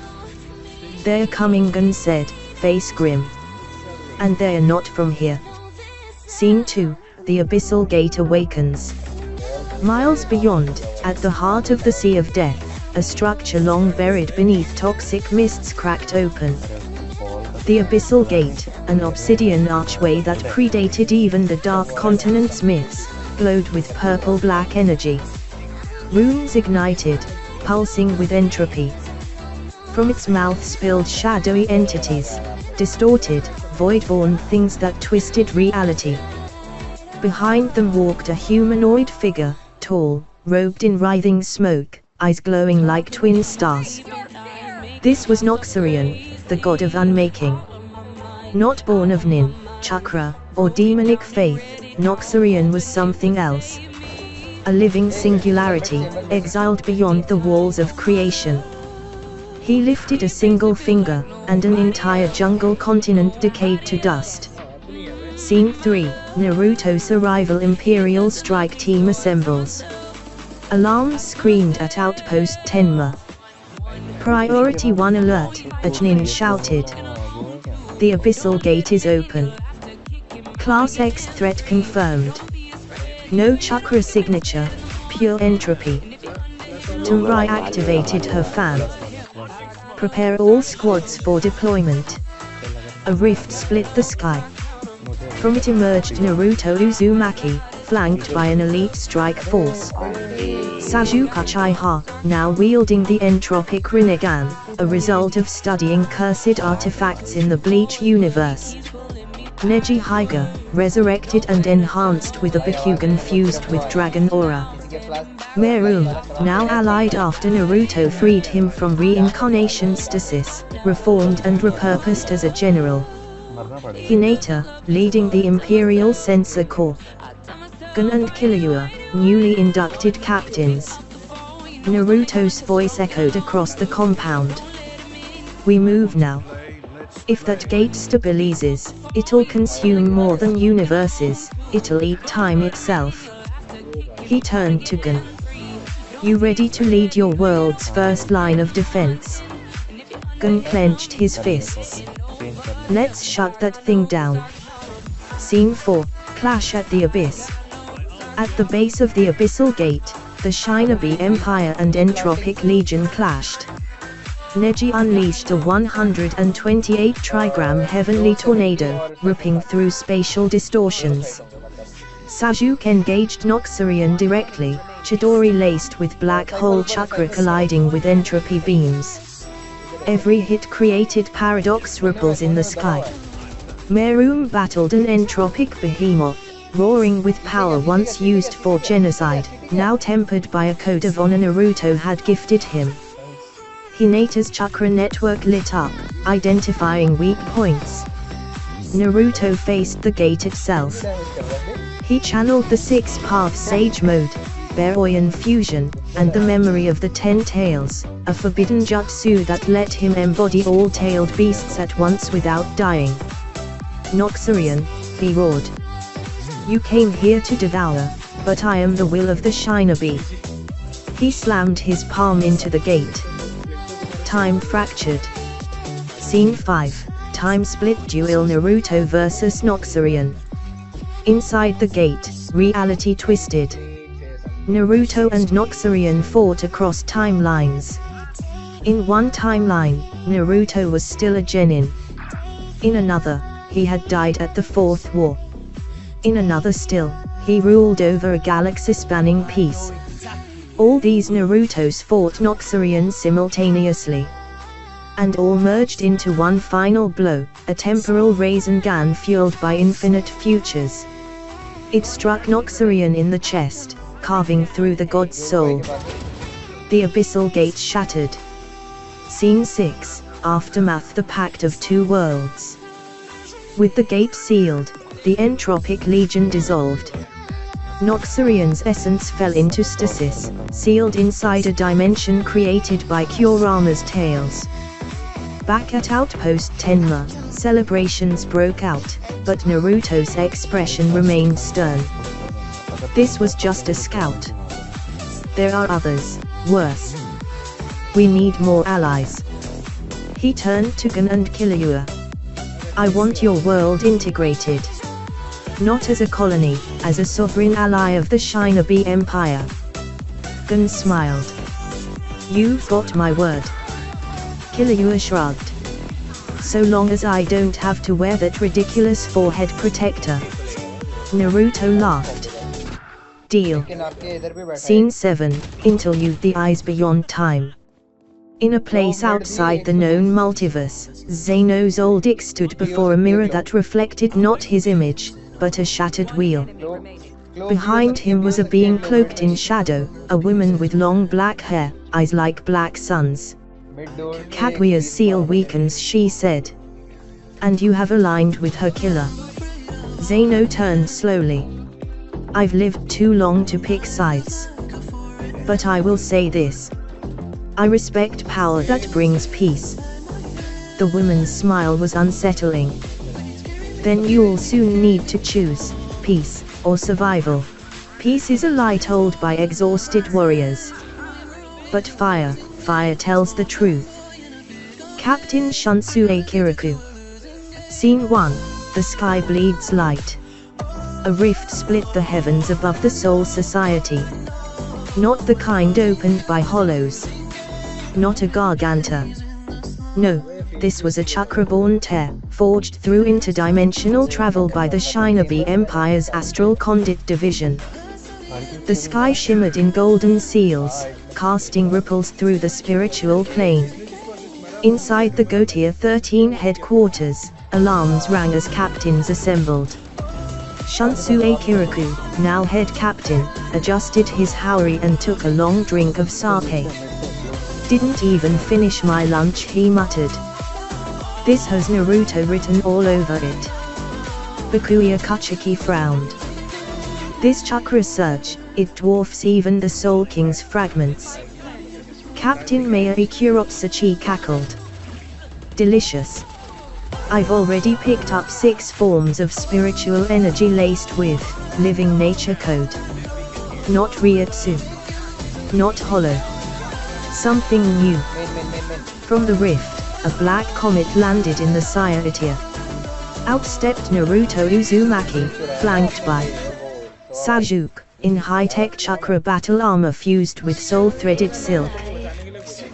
"They're coming," Gun said, face grim. "And they're not from here." Scene 2, The Abyssal Gate Awakens. Miles beyond, at the heart of the Sea of Death, a structure long buried beneath toxic mists cracked open. The Abyssal Gate, an obsidian archway that predated even the Dark Continent's myths, glowed with purple-black energy. Runes ignited, pulsing with entropy. From its mouth spilled shadowy entities, distorted, void-born things that twisted reality. Behind them walked a humanoid figure, tall, robed in writhing smoke, eyes glowing like twin stars. This was Noxurian, the god of unmaking. Not born of nin, chakra, or demonic faith, Noxurian was something else. A living singularity, exiled beyond the walls of creation. He lifted a single finger, and an entire jungle continent decayed to dust. Scene 3, Naruto's arrival. Imperial strike team assembles. Alarms screamed at Outpost Tenma. Priority 1 alert, a Chunin shouted. The abyssal gate is open. Class X threat confirmed. No chakra signature, pure entropy. Tumrai activated her fan. Prepare all squads for deployment. A rift split the sky. From it emerged Naruto Uzumaki, flanked by an elite strike force. Sasuke Uchiha, now wielding the entropic Rinnegan, a result of studying cursed artifacts in the Bleach universe. Neji Hyuga, resurrected and enhanced with a Bakugan fused with Dragon Aura. Meruem, now allied after Naruto freed him from reincarnation stasis, reformed and repurposed as a general. Hinata, leading the Imperial Censor Corps. Gon and Killua, newly inducted captains. Naruto's voice echoed across the compound. We move now. If that gate stabilizes, it'll consume more than universes, it'll eat time itself. He turned to Gon. You ready to lead your world's first line of defense? Gon clenched his fists. Let's shut that thing down. Scene 4, Clash at the Abyss. At the base of the Abyssal Gate, the Shinobi Empire and Entropic Legion clashed. Neji unleashed a 128 trigram heavenly tornado, ripping through spatial distortions. Sasuke engaged Noxurian directly, Chidori laced with black hole chakra colliding with entropy beams. Every hit created paradox ripples in the sky. Meruem battled an entropic behemoth, roaring with power once used for genocide, now tempered by a code of honor Naruto had gifted him. Hinata's chakra network lit up, identifying weak points. Naruto faced the gate itself. He channeled the six-path Sage Mode, Baroyan Fusion, and the memory of the 10 tails, a forbidden jutsu that let him embody all tailed beasts at once without dying. Noxurian, he roared. You came here to devour, but I am the will of the Shinobi. He slammed his palm into the gate. Time fractured. Scene 5, Time split duel. Naruto vs Noxurian. Inside the gate, reality twisted. Naruto and Noxurian fought across timelines. In one timeline, Naruto was still a genin. In another, he had died at the Fourth War. In another still, he ruled over a galaxy-spanning peace. All these Narutos fought Noxurian simultaneously. And all merged into one final blow, a temporal Rasengan fueled by infinite futures. It struck Noxurian in the chest, carving through the god's soul. The abyssal gate shattered. Scene 6, Aftermath. The Pact of Two Worlds. With the gate sealed, the Entropic Legion dissolved. Noxurian's essence fell into stasis, sealed inside a dimension created by Kurama's tales. Back at Outpost Tenma, celebrations broke out, but Naruto's expression remained stern. This was just a scout. There are others, worse. We need more allies. He turned to Gon and Killua. I want your world integrated. Not as a colony, as a sovereign ally of the Shinobi Empire. Gon smiled. You've got my word. Killua shrugged. So long as I don't have to wear that ridiculous forehead protector. Naruto laughed. Deal. Scene 7, Interlude. The Eyes Beyond Time. In a place outside the known multiverse, Zeno's old Dick stood before a mirror that reflected not his image, but a shattered wheel. Behind him was a being cloaked in shadow, a woman with long black hair, eyes like black suns. "Kaguya's seal weakens," she said. "And you have aligned with her killer." Zeno turned slowly. "I've lived too long to pick sides. But I will say this. I respect power that brings peace." The woman's smile was unsettling. "Then you'll soon need to choose, peace, or survival. Peace is a lie told by exhausted warriors. But fire tells the truth." Captain Shunsue Kirikou. Scene 1, the sky bleeds light. A rift split the heavens above the Soul Society. Not the kind opened by hollows. Not a garganta. No, this was a chakra-born tear, forged through interdimensional travel by the Shinobi Empire's Astral Conduit Division. The sky shimmered in golden seals, casting ripples through the spiritual plane. Inside the Gotia 13 headquarters, alarms rang as captains assembled. Shunsue Kirikou, now head captain, adjusted his haori and took a long drink of sake. "Didn't even finish my lunch," he muttered. "This has Naruto written all over it." Bakuya Kuchiki frowned. "This chakra surge, it dwarfs even the Soul King's fragments." Captain Mayuri Kurotsuchi cackled. "Delicious. I've already picked up 6 forms of spiritual energy laced with living nature code. Not Ryutsu. Not hollow. Something new." From the rift, a black comet landed in the Saiyatia. Out stepped Naruto Uzumaki, flanked by Sajuke, in high-tech chakra battle armor fused with soul-threaded silk.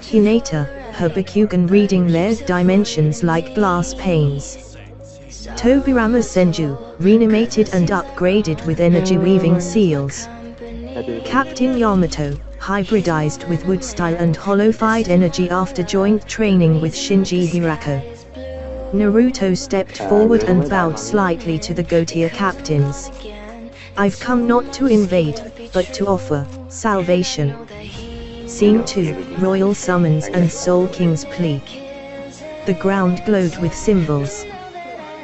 Hinata, her Bakugan reading layered dimensions like glass panes. Tobirama Senju, reanimated and upgraded with energy-weaving seals. Captain Yamato, hybridized with wood style and hollow-fied energy after joint training with Shinji Hirako. Naruto stepped forward and bowed slightly to the Gotia captains. "I've come not to invade, but to offer salvation." Scene 2, Royal Summons and Soul King's Plea. The ground glowed with symbols.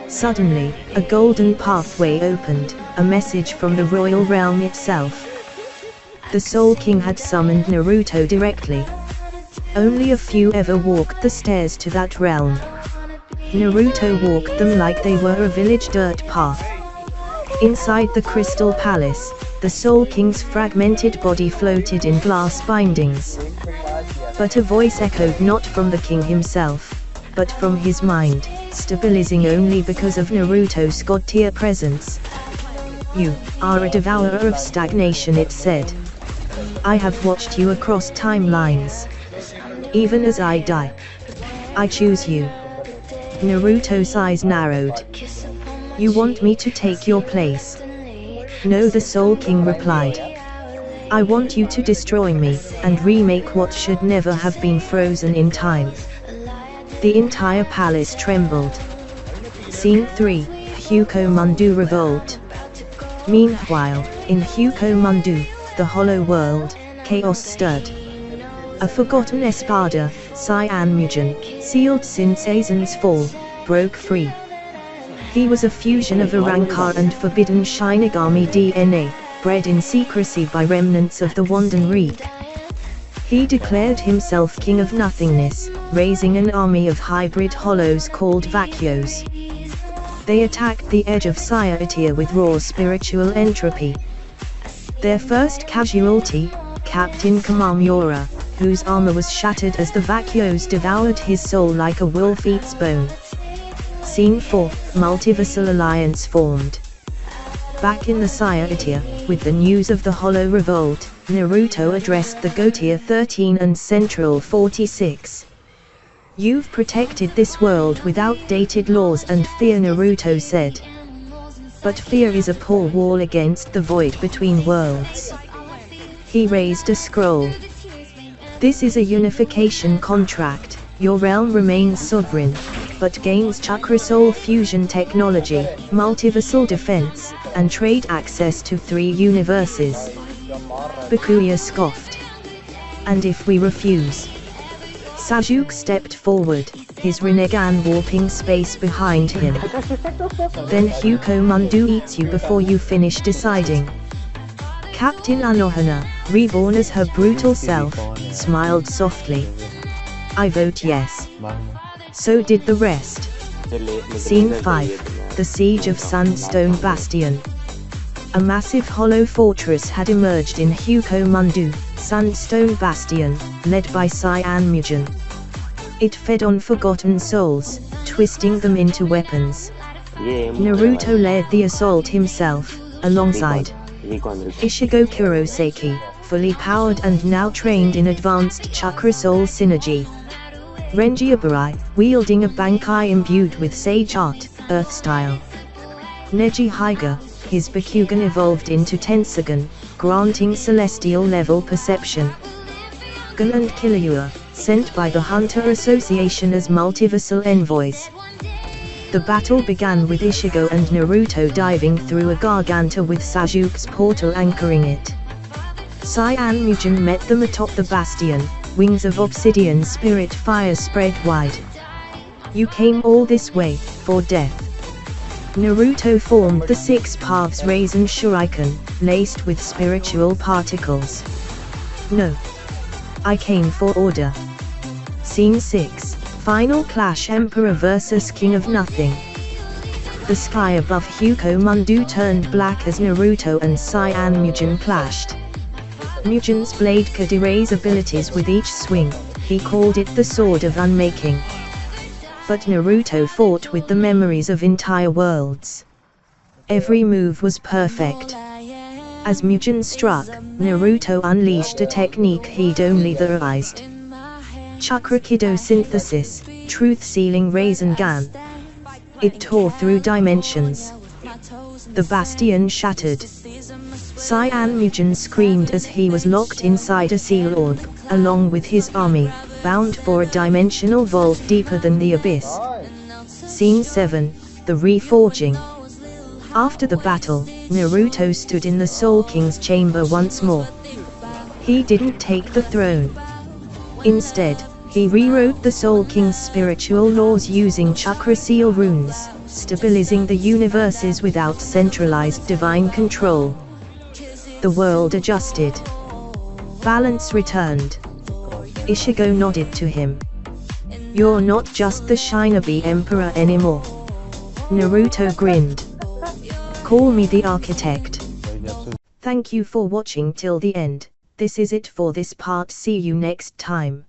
Suddenly, a golden pathway opened, a message from the royal realm itself. The Soul King had summoned Naruto directly. Only a few ever walked the stairs to that realm. Naruto walked them like they were a village dirt path. Inside the Crystal Palace, the Soul King's fragmented body floated in glass bindings. But a voice echoed not from the king himself, but from his mind, stabilizing only because of Naruto's god-tier presence. "You are a devourer of stagnation," it said. "I have watched you across timelines. Even as I die, I choose you." Naruto's eyes narrowed. "You want me to take your place?" "No," the Soul King replied. "I want you to destroy me, and remake what should never have been frozen in time." The entire palace trembled. Scene 3, Huko Mundu Revolt. Meanwhile, in Huko Mundu, the hollow world, chaos stirred. A forgotten espada, Cyan Mugen, sealed since Aizen's fall, broke free. He was a fusion of Arankar and forbidden Shinigami DNA, bred in secrecy by remnants of the Wanden Reek. He declared himself king of nothingness, raising an army of hybrid hollows called Vacuos. They attacked the edge of Saiyatia with raw spiritual entropy. Their first casualty, Captain Kamamura, whose armor was shattered as the Vacuos devoured his soul like a wolf eats bone. Scene 4, Multiversal Alliance formed. Back in the Saiyatia, with the news of the Hollow Revolt, Naruto addressed the Gotia 13 and Central 46. "You've protected this world with outdated laws and fear," Naruto said. "But fear is a poor wall against the void between worlds." He raised a scroll. This is a unification contract. Your realm remains sovereign, but gains Chakra Soul fusion technology, multiversal defense, and trade access to 3 universes. Bakuya scoffed. And if we refuse? Sajuk stepped forward, his Rinnegan warping space behind him. Then Huko Mundu eats you before you finish deciding. Captain Anohana, reborn as her brutal self, smiled softly. I vote yes. So did the rest. Scene 5, The Siege of Sandstone Bastion. A massive hollow fortress had emerged in Huko Mundu, Sandstone Bastion, led by Cyan Mugen. It fed on forgotten souls, twisting them into weapons. Naruto led the assault himself, alongside Ishigo Kuroseki, fully powered and now trained in advanced Chakra Soul synergy. Renji Abarai, wielding a Bankai imbued with Sage Art, Earth style. Neji Hyga, his Bakugan evolved into Tensagan, granting celestial level perception. Gun and Killua, sent by the Hunter Association as multiversal envoys. The battle began with Ishigo and Naruto diving through a Garganta with Sajuk's portal anchoring it. Cyan Mugen met them atop the bastion, wings of obsidian spirit fire spread wide. You came all this way, for death. Naruto formed the 6 Paths Raisin Shuriken, laced with spiritual particles. No. I came for order. Scene 6, Final Clash Emperor vs King of Nothing. The sky above Huko Mundu turned black as Naruto and Cyan Mugen clashed. Mugen's blade could erase abilities with each swing, he called it the Sword of Unmaking. But Naruto fought with the memories of entire worlds. Every move was perfect. As Mugen struck, Naruto unleashed a technique he'd only theorized. Chakra Kido Synthesis, Truth-Sealing Rasengan. It tore through dimensions. The bastion shattered. Cyan Mugen screamed as he was locked inside a seal orb, along with his army, bound for a dimensional vault deeper than the abyss. Scene 7, The Reforging. After the battle, Naruto stood in the Soul King's chamber once more. He didn't take the throne. Instead, he rewrote the Soul King's spiritual laws using Chakra Seal runes, stabilizing the universes without centralized divine control. The world adjusted. Balance returned. Ishigo nodded to him. You're not just the Shinobi Emperor anymore. Naruto grinned. Call me the Architect. Thank you for watching till the end. This is it for this part. See you next time.